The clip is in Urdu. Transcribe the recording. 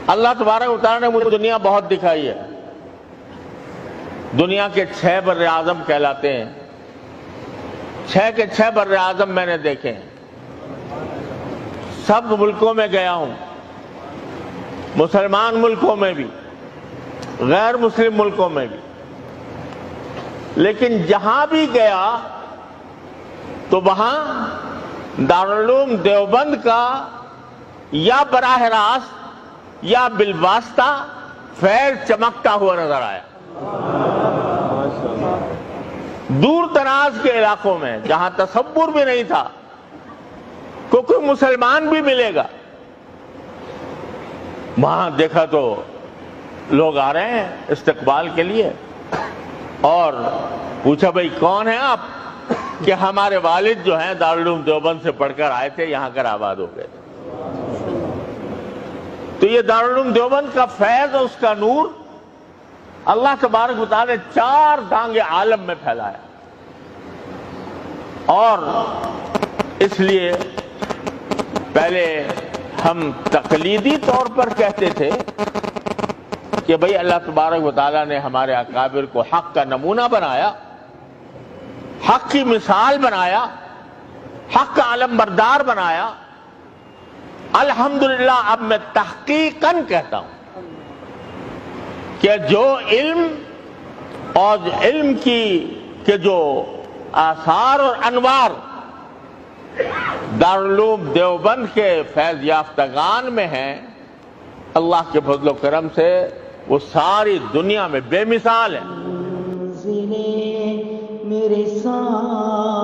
اللہ تبارک و تعالیٰ نے مجھے دنیا بہت دکھائی ہے. دنیا کے 6 بر اعظم کہلاتے ہیں. 6 کے 6 بر اعظم میں نے دیکھے ہیں. سب ملکوں میں گیا ہوں، مسلمان ملکوں میں بھی، غیر مسلم ملکوں میں بھی. لیکن جہاں بھی گیا تو وہاں دارالعلوم دیوبند کا یا براہ راست یا بالواسطہ فیض چمکتا ہوا نظر آیا. دور دراز کے علاقوں میں جہاں تصور بھی نہیں تھا کہ کوئی مسلمان بھی ملے گا، وہاں دیکھا تو لوگ آ رہے ہیں استقبال کے لیے. اور پوچھا بھئی کون ہیں آپ؟ کہ ہمارے والد جو ہیں دارالعلوم دیوبند سے پڑھ کر آئے تھے، یہاں کر آباد ہو گئے. تو یہ دارالعلوم دیوبند کا فیض اور اس کا نور اللہ تبارک و تعالیٰ نے 4 دانگے عالم میں پھیلایا. اور اس لیے پہلے ہم تقلیدی طور پر کہتے تھے کہ بھئی اللہ تبارک و تعالیٰ نے ہمارے اکابر کو حق کا نمونہ بنایا، حق کی مثال بنایا، حق کا علم بردار بنایا. الحمدللہ اب میں تحقیقاً کہتا ہوں کہ جو علم اور علم کے جو آثار اور انوار دارالعلوم دیوبند کے فیض یافتگان میں ہیں، اللہ کے فضل و کرم سے وہ ساری دنیا میں بے مثال ہیں. میرے ساتھ